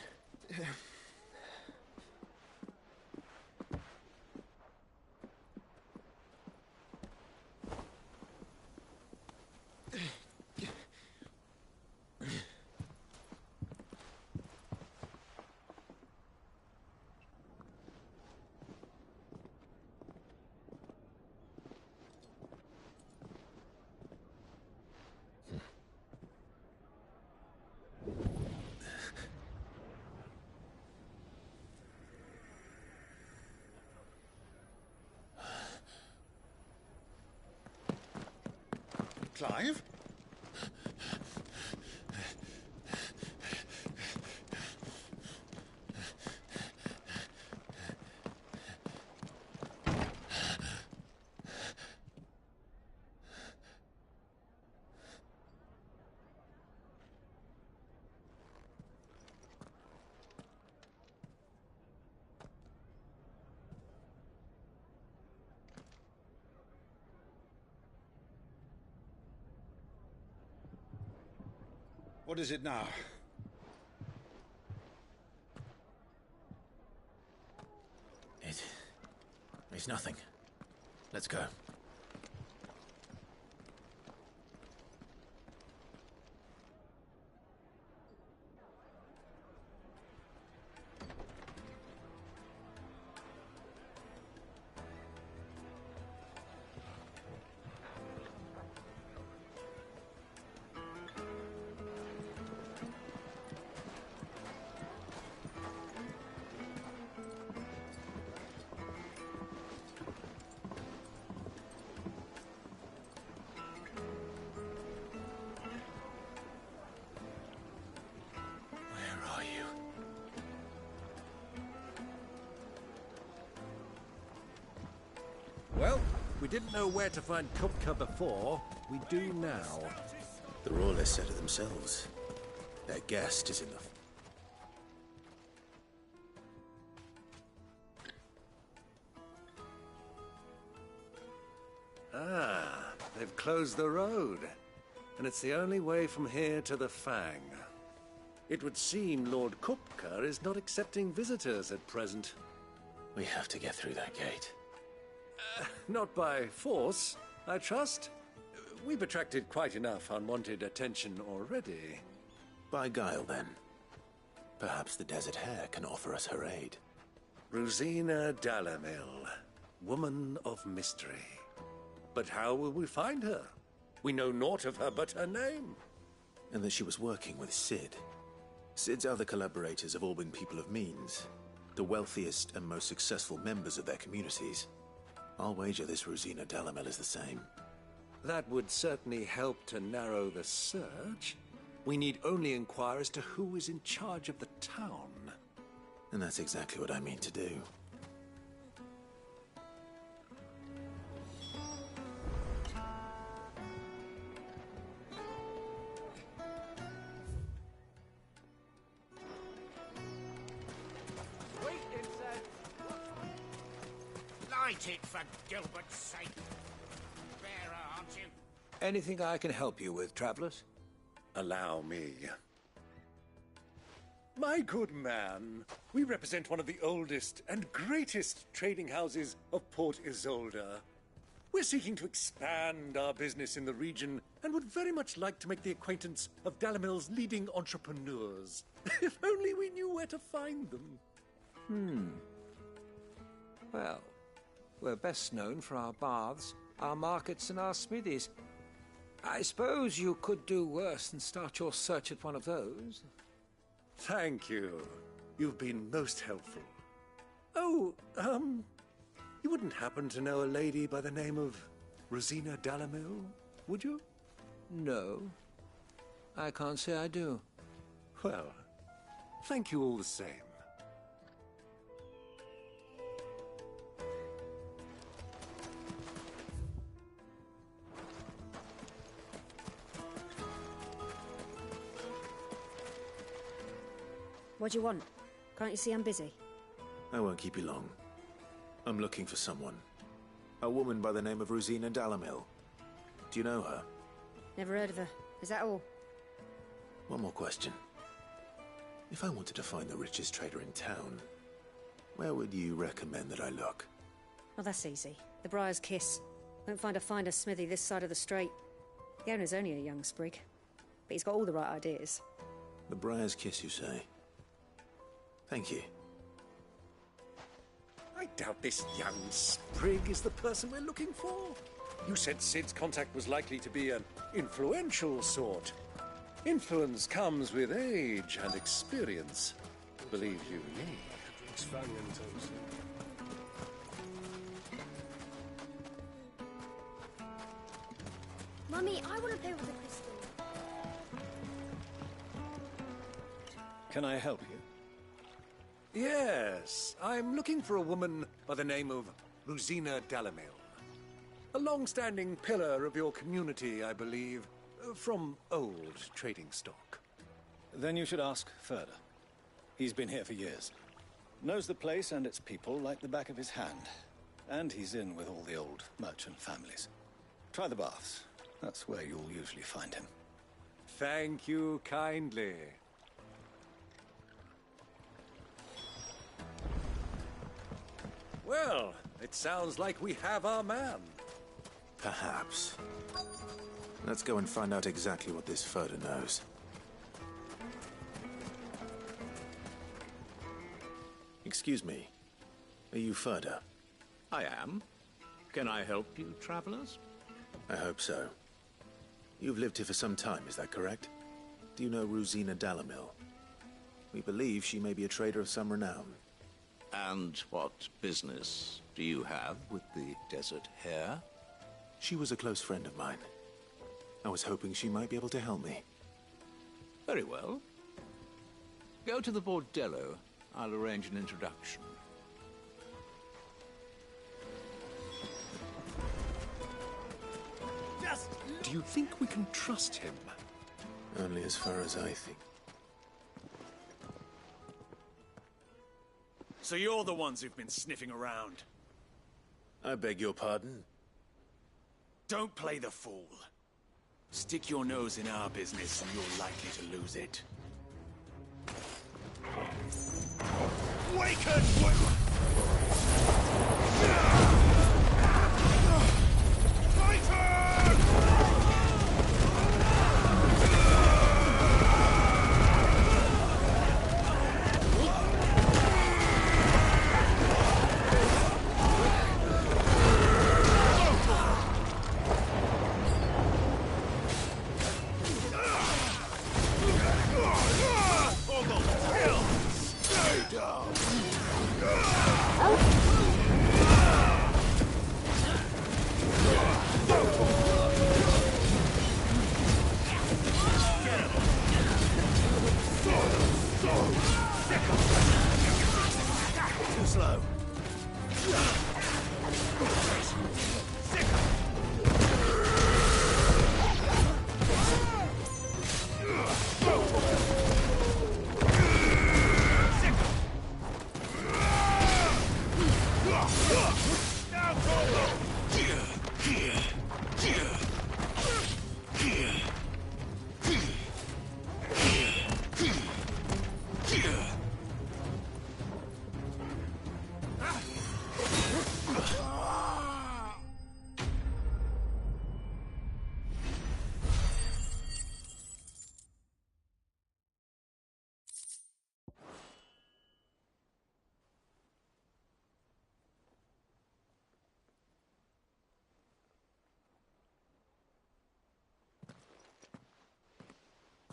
Clive? What is it now? It's nothing. Let's go. Well, we didn't know where to find Kupka before. We do now. The Royalists said it themselves. Their guest is in the... Ah, they've closed the road. And it's the only way from here to the Fang. It would seem Lord Kupka is not accepting visitors at present. We have to get through that gate. Not by force, I trust. We've attracted quite enough unwanted attention already. By guile, then. Perhaps the Desert Hare can offer us her aid. Rosina Dalamil, woman of mystery. But how will we find her? We know naught of her but her name. And that she was working with Cid. Cid's other collaborators have all been people of means, the wealthiest and most successful members of their communities. I'll wager this Rosina Dalamel is the same. That would certainly help to narrow the search. We need only inquire as to who is in charge of the town. And that's exactly what I mean to do. Wait, inside. Light it, for Gilbert's sake. Bearer, aren't you? Anything I can help you with, travelers? Allow me. My good man, we represent one of the oldest and greatest trading houses of Port Isolde. We're seeking to expand our business in the region and would very much like to make the acquaintance of Dalamil's leading entrepreneurs. If only we knew where to find them. Well, we're best known for our baths our markets and our smithies. I suppose you could do worse than start your search at one of those. Thank you. You've been most helpful. Oh, you wouldn't happen to know a lady by the name of Rosina Dalamil, would you? No. I can't say I do. Well, thank you all the same. What do you want? Can't you see I'm busy? I won't keep you long. I'm looking for someone. A woman by the name of Rosina Dalamil. Do you know her? Never heard of her. Is that all? One more question. If I wanted to find the richest trader in town, where would you recommend that I look? Well, that's easy. The Briar's Kiss. Won't find a finer smithy this side of the strait. The owner's only a young sprig, but he's got all the right ideas. The Briar's Kiss, you say? Thank you. I doubt this young sprig is the person we're looking for. You said Sid's contact was likely to be an influential sort. Influence comes with age and experience. Believe you me. It's fang and toast. Mummy, I want to play with the crystal. Can I help you? Yes, I'm looking for a woman by the name of Rosina Dalamil. A long-standing pillar of your community, I believe, from old trading stock. Then you should ask further. He's been here for years. Knows the place and its people like the back of his hand. And he's in with all the old merchant families. Try the baths. That's where you'll usually find him. Thank you kindly. Well, it sounds like we have our man. Perhaps. Let's go and find out exactly what this Furder knows. Excuse me. Are you Furder? I am. Can I help you, travelers? I hope so. You've lived here for some time, is that correct? Do you know Rosina Dalamil? We believe she may be a trader of some renown. And what business do you have with the desert hare? She was a close friend of mine. I was hoping she might be able to help me. Very well. Go to the bordello. I'll arrange an introduction. Do you think we can trust him? Only as far as I think. So you're the ones who've been sniffing around. I beg your pardon? Don't play the fool. Stick your nose in our business and you're likely to lose it. Waken! Too slow.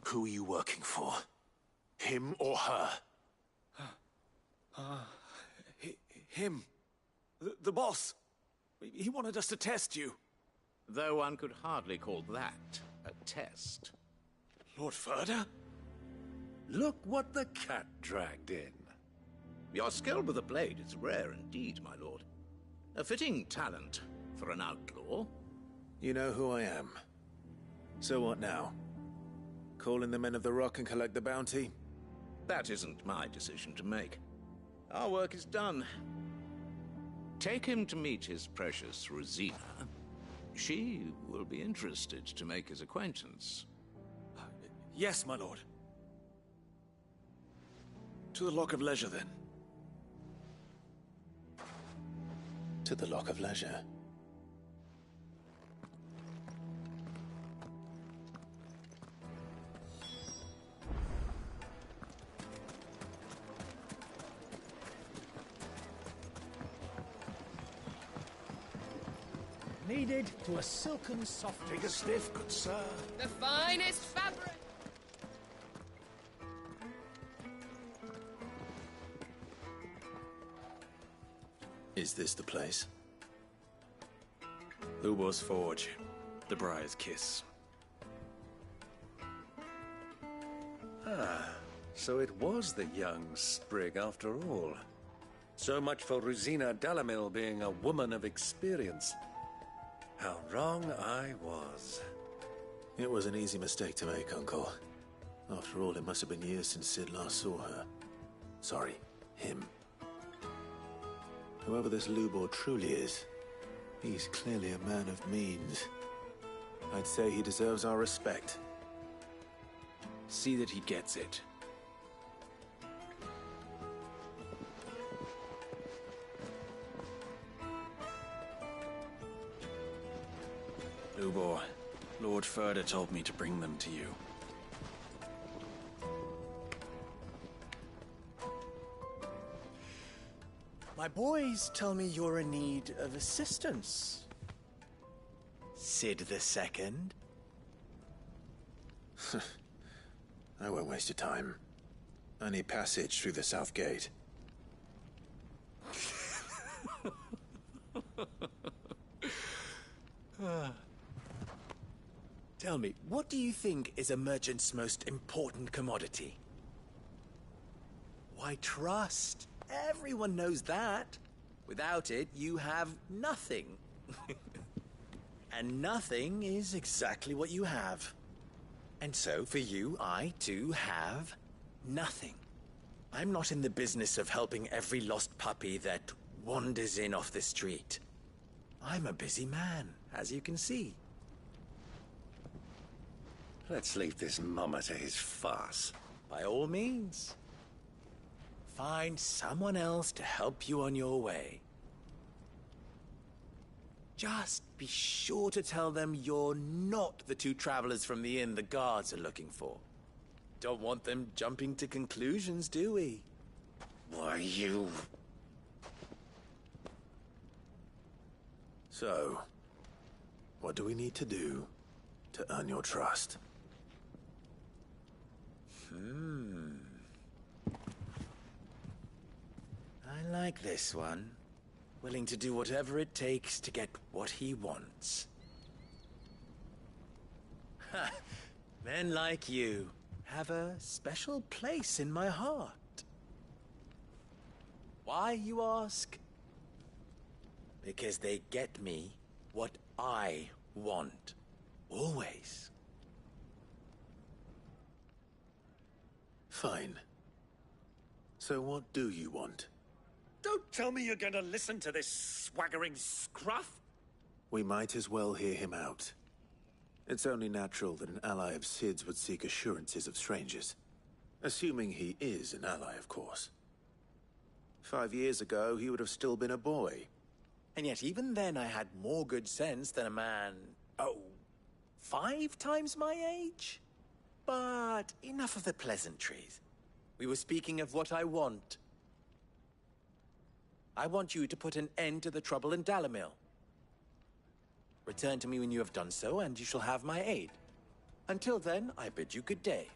Who are you working for? Him or her? Him. The boss. He wanted us to test you. Though one could hardly call that a test. Lord Ferda? Look what the cat dragged in. Your skill with the blade is rare indeed, my lord. A fitting talent for an outlaw. You know who I am. So what now? Call in the Men of the Rock and collect the bounty? That isn't my decision to make. Our work is done. Take him to meet his precious Rosina. She will be interested to make his acquaintance. Yes, my lord. To the Lock of Leisure, then. To the Lock of Leisure. Needed to a silken soft. Take a sniff, good sir. The finest fabric! Is this the place? Ubor's Forge. The Briar's Kiss. Ah, so it was the young sprig after all. So much for Rosina Dalamil being a woman of experience. How wrong I was. It was an easy mistake to make, Uncle. After all, it must have been years since Sid last saw her. Sorry, him. Whoever this Lubor truly is, he's clearly a man of means. I'd say he deserves our respect. See that he gets it. Lubor, Lord Ferda told me to bring them to you. My boys tell me you're in need of assistance. Sid the Second? I won't waste your time. I need passage through the south gate. Tell me, what do you think is a merchant's most important commodity? Why, trust. Everyone knows that. Without it, you have nothing. And nothing is exactly what you have. And so, for you, I, too, have nothing. I'm not in the business of helping every lost puppy that wanders in off the street. I'm a busy man, as you can see. Let's leave this mummer to his farce. By all means. Find someone else to help you on your way. Just be sure to tell them you're not the two travelers from the inn the guards are looking for. Don't want them jumping to conclusions, do we? Why, you... So, what do we need to do to earn your trust? I like this one. Willing to do whatever it takes to get what he wants. Ha! Men like you have a special place in my heart. Why, you ask? Because they get me what I want. Always. Fine. So what do you want? Don't tell me you're going to listen to this swaggering scruff! We might as well hear him out. It's only natural that an ally of Sid's would seek assurances of strangers. Assuming he is an ally, of course. 5 years ago, he would have still been a boy. And yet even then I had more good sense than a man, 5 times my age? But enough of the pleasantries. We were speaking of what I want. I want you to put an end to the trouble in Dalamil. Return to me when you have done so, and you shall have my aid. Until then, I bid you good day.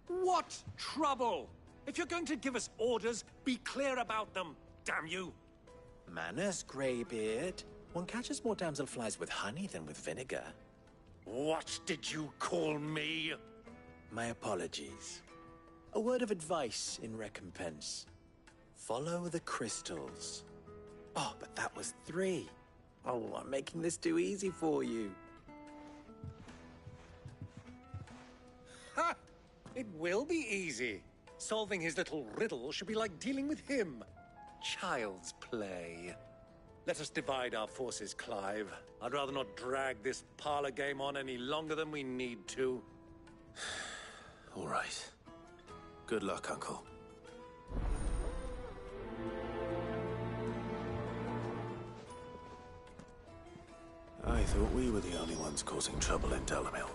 What trouble? If you're going to give us orders, be clear about them, damn you! Manners, Greybeard. One catches more damselflies with honey than with vinegar. What did you call me? My apologies. A word of advice in recompense. Follow the crystals. Oh, but that was 3. Oh, I'm making this too easy for you. Ha! It will be easy. Solving his little riddle should be like dealing with him. Child's play. Let us divide our forces, Clive. I'd rather not drag this parlor game on any longer than we need to. All right. Good luck, Uncle. I thought we were the only ones causing trouble in Delamil.